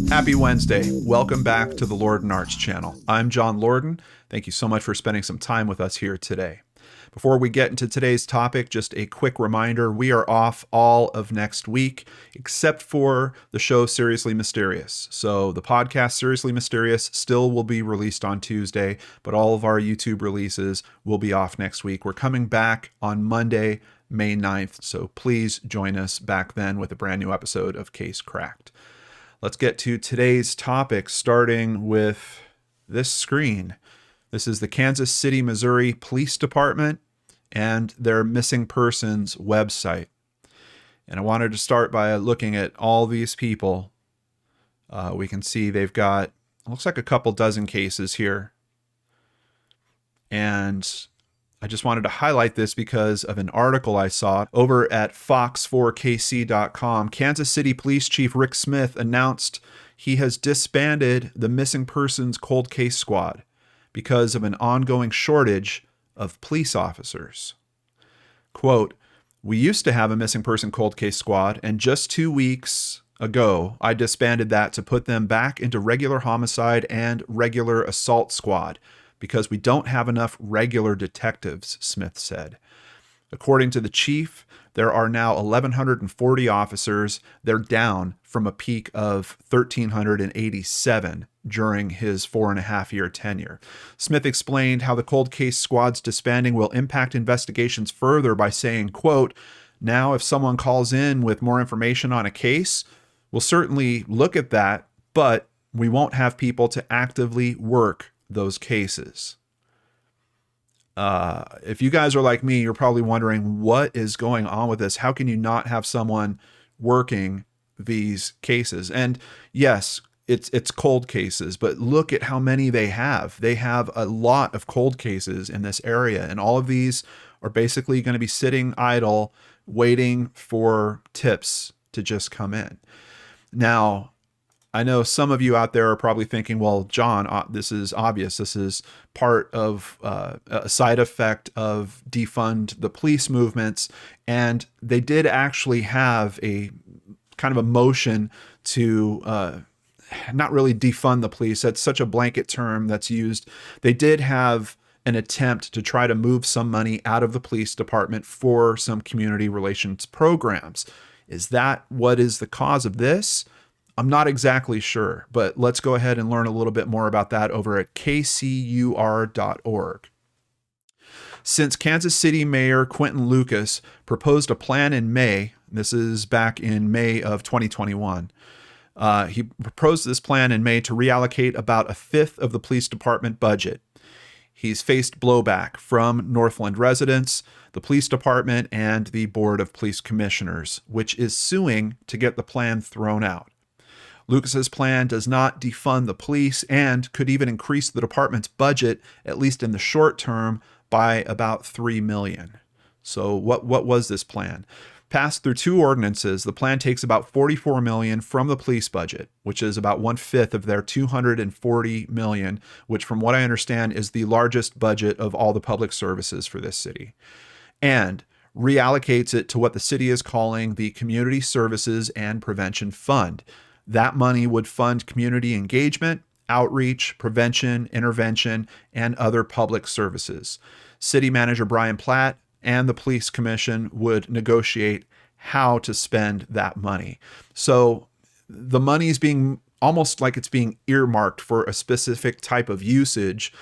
Happy Wednesday. Welcome back to the Lorden Arts channel. I'm John Lorden. Thank you so much for spending some time with us here today. Before we get into today's topic, just a quick reminder, we are off all of next week, except for the show Seriously Mysterious. So the podcast Seriously Mysterious still will be released on Tuesday, but all of our YouTube releases will be off next week. We're coming back on Monday, May 9th, so please join us back then with a brand new episode of Case Cracked. Let's get to today's topic, starting with this screen. This is the Kansas City, Missouri Police Department and their missing persons website. And I wanted to start by looking at all these people. We can see they've got, looks like a couple dozen cases here. And I just wanted to highlight this because of an article I saw over at fox4kc.com. Kansas City Police Chief Rick Smith announced he has disbanded the Missing Persons Cold Case Squad because of an ongoing shortage of police officers. Quote, "We used to have a missing person cold case squad, and just 2 weeks ago, I disbanded that to put them back into regular homicide and regular assault squad because we don't have enough regular detectives," Smith said. According to the chief, there are now 1,140 officers. They're down from a peak of 1,387 during his 4.5-year tenure. Smith explained how the cold case squad's disbanding will impact investigations further by saying, quote, "Now if someone calls in with more information on a case, we'll certainly look at that, but we won't have people to actively work those cases." If you guys are like me, you're probably wondering what is going on with this. How can you not have someone working these cases? And yes, it's cold cases, but look at how many they have. They have a lot of cold cases in this area, and all of these are basically going to be sitting idle, waiting for tips to just come in. Now, I know some of you out there are probably thinking, well, John, this is obvious. This is part of a side effect of defund the police movements. And they did actually have a kind of a motion to not really defund the police. That's such a blanket term that's used. They did have an attempt to try to move some money out of the police department for some community relations programs. Is that what is the cause of this? I'm not exactly sure, but let's go ahead and learn a little bit more about that over at kcur.org. Since Kansas City Mayor Quinton Lucas proposed a plan in May, this is back in May of 2021, he proposed this plan in May to reallocate about 1/5 of the police department budget. He's faced blowback from Northland residents, the police department, and the Board of Police Commissioners, which is suing to get the plan thrown out. Lucas's plan does not defund the police and could even increase the department's budget, at least in the short term, by about $3 million. So what was this plan? Passed through 2 ordinances, the plan takes about $44 million from the police budget, which is about 1/5 of their $240 million, which from what I understand is the largest budget of all the public services for this city, and reallocates it to what the city is calling the Community Services and Prevention Fund. That money would fund community engagement, outreach, prevention, intervention, and other public services. City Manager Brian Platt and the Police Commission would negotiate how to spend that money. So the money is being almost like it's being earmarked for a specific type of usage.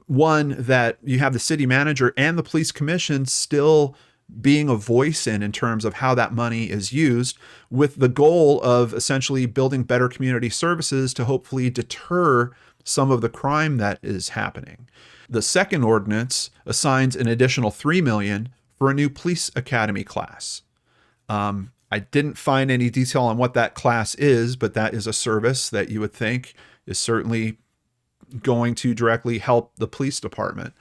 One that you have the city manager and the police commission still being a voice in terms of how that money is used, with the goal of essentially building better community services to hopefully deter some of the crime that is happening. The second ordinance assigns an additional $3 million for a new police academy class. I didn't find any detail on what that class is, but that is a service that you would think is certainly going to directly help the police department.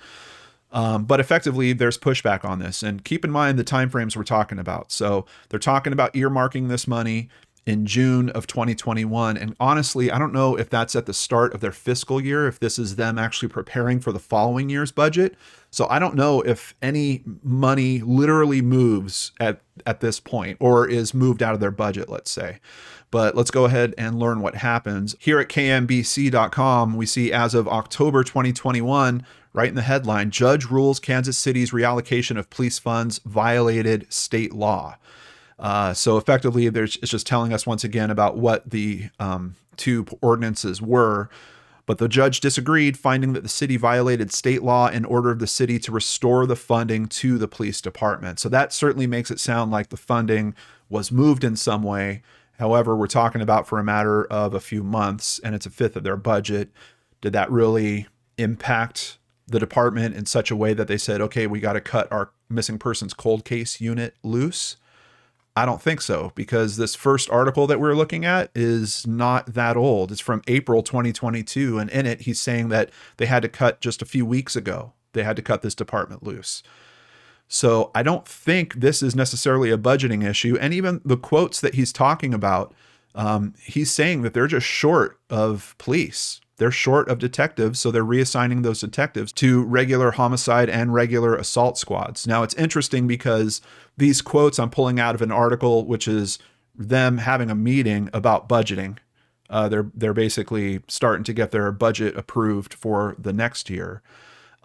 But effectively, there's pushback on this. And keep in mind the timeframes we're talking about. So they're talking about earmarking this money in June of 2021. And honestly, I don't know if that's at the start of their fiscal year, if this is them actually preparing for the following year's budget. So I don't know if any money literally moves at this point or is moved out of their budget, let's say. But let's go ahead and learn what happens. Here at KMBC.com, we see as of October 2021, right in the headline, Judge rules Kansas City's reallocation of police funds violated state law. So effectively, it's just telling us once again about what the two ordinances were. But the judge disagreed, finding that the city violated state law and ordered the city to restore the funding to the police department. So that certainly makes it sound like the funding was moved in some way. However, we're talking about for a matter of a few months, and it's a fifth of their budget. Did that really impact the department in such a way that they said, okay, we got to cut our missing persons cold case unit loose? I don't think so, because this first article that we're looking at is not that old. It's from April 2022. And in it, he's saying that they had to cut just a few weeks ago. They had to cut this department loose. So I don't think this is necessarily a budgeting issue. And even the quotes that he's talking about, he's saying that they're just short of police. They're short of detectives, so they're reassigning those detectives to regular homicide and regular assault squads. Now, it's interesting because these quotes I'm pulling out of an article, which is them having a meeting about budgeting. They're basically starting to get their budget approved for the next year.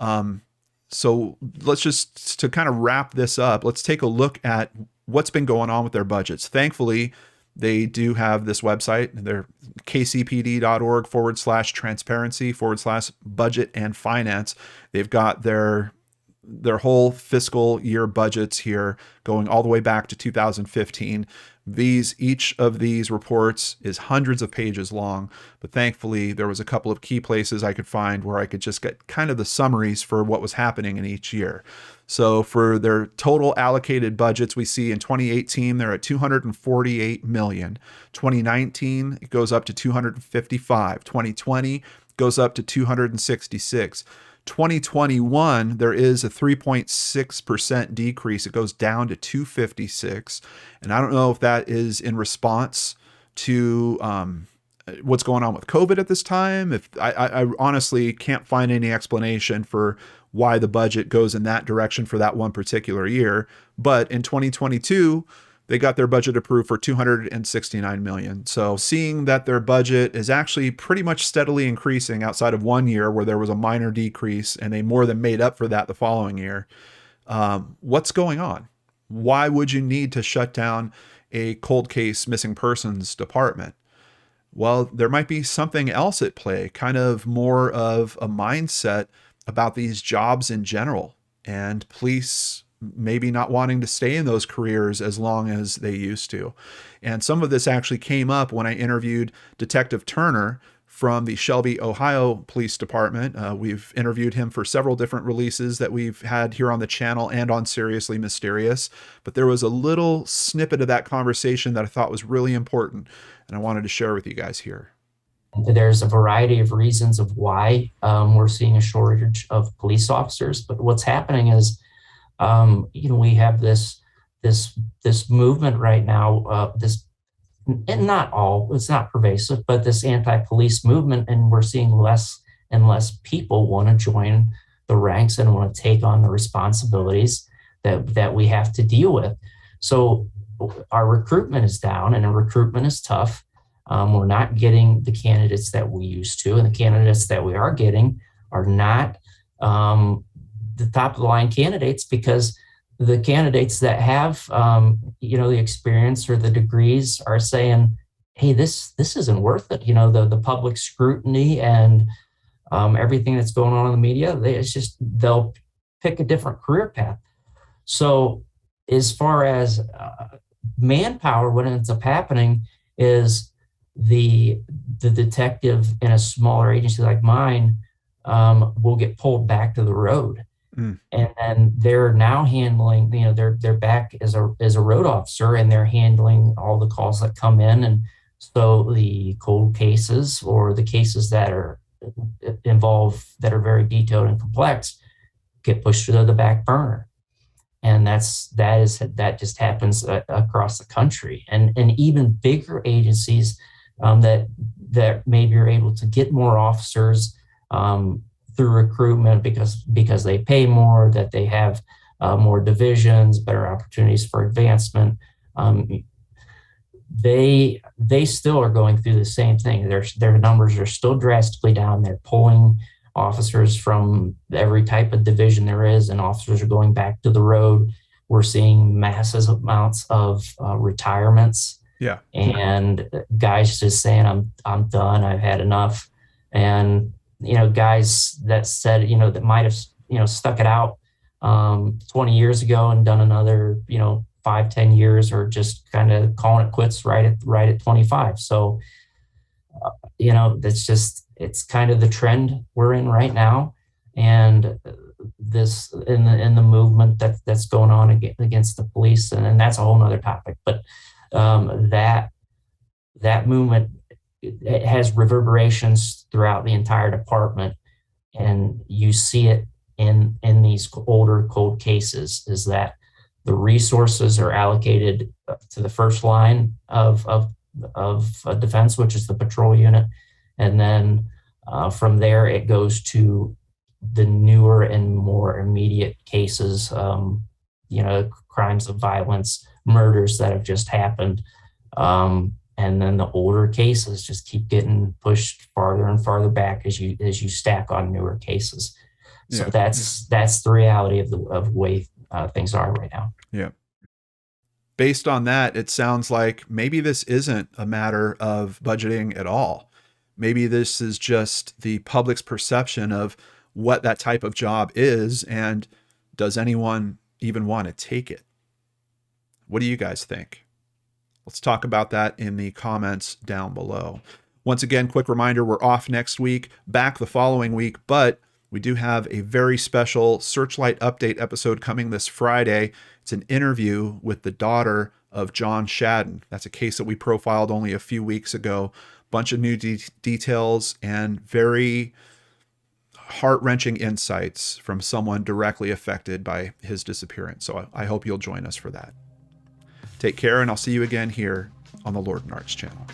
So let's just, to kind of wrap this up, let's take a look at what's been going on with their budgets. Thankfully, they do have this website. They're kcpd.org/transparency/budget and finance. They've got their whole fiscal year budgets here going all the way back to 2015. Each of these reports is hundreds of pages long, but thankfully there was a couple of key places I could find where I could just get kind of the summaries for what was happening in each year. So for their total allocated budgets, we see in 2018, they're at $248 million. 2019, it goes up to $255. 2020 goes up to $266. 2021, there is a 3.6% decrease. It goes down to 256. And I don't know if that is in response to what's going on with COVID at this time. If I honestly can't find any explanation for why the budget goes in that direction for that one particular year. But in 2022, they got their budget approved for $269 million. So seeing that their budget is actually pretty much steadily increasing outside of 1 year where there was a minor decrease and they more than made up for that the following year. What's going on? Why would you need to shut down a cold case missing persons department? Well, there might be something else at play, kind of more of a mindset about these jobs in general, and police maybe not wanting to stay in those careers as long as they used to. And some of this actually came up when I interviewed Detective Turner from the Shelby, Ohio Police Department. We've interviewed him for several different releases that we've had here on the channel and on Seriously Mysterious. But there was a little snippet of that conversation that I thought was really important, and I wanted to share with you guys here. There's a variety of reasons of why we're seeing a shortage of police officers. But what's happening is, we have this movement right now, and it's not pervasive, but this anti-police movement, and we're seeing less and less people want to join the ranks and want to take on the responsibilities that we have to deal with. So our recruitment is down, and our recruitment is tough. We're not getting the candidates that we used to, and the candidates that we are getting are not the top of the line candidates, because the candidates that have, the experience or the degrees are saying, hey, this isn't worth it. The public scrutiny and everything that's going on in the media, they'll pick a different career path. So as far as manpower, what ends up happening is the detective in a smaller agency like mine will get pulled back to the road. And then they're now handling, they're back as a road officer, and they're handling all the calls that come in. And so the cold cases or the cases that are involved that are very detailed and complex get pushed to the back burner. And that just happens across the country, and even bigger agencies that maybe are able to get more officers through recruitment because they pay more, that they have more divisions, better opportunities for advancement. They still are going through the same thing. Their numbers are still drastically down. They're pulling officers from every type of division there is, and officers are going back to the road. We're seeing massive amounts of retirements. Yeah. And guys just saying, I'm done. I've had enough. And, guys that said, that might have, stuck it out 20 years ago and done another, 5-10 years, or just kind of calling it quits right at 25. So, it's kind of the trend we're in right now. And this in the movement that's going on against the police, and that's a whole nother topic. But that movement, it has reverberations throughout the entire department, and you see it in these older cold cases, is that the resources are allocated to the first line of defense, which is the patrol unit, and then from there it goes to the newer and more immediate cases, crimes of violence, murders that have just happened. And then the older cases just keep getting pushed farther and farther back as you stack on newer cases. So that's the reality of the way things are right now. Yeah. Based on that, it sounds like maybe this isn't a matter of budgeting at all. Maybe this is just the public's perception of what that type of job is, and does anyone even want to take it? What do you guys think? Let's talk about that in the comments down below. Once again, quick reminder, we're off next week, back the following week, but we do have a very special Searchlight Update episode coming this Friday. It's an interview with the daughter of John Shadden. That's a case that we profiled only a few weeks ago. Bunch of new details and very heart-wrenching insights from someone directly affected by his disappearance. So I hope you'll join us for that. Take care, and I'll see you again here on the Lord and Arts channel.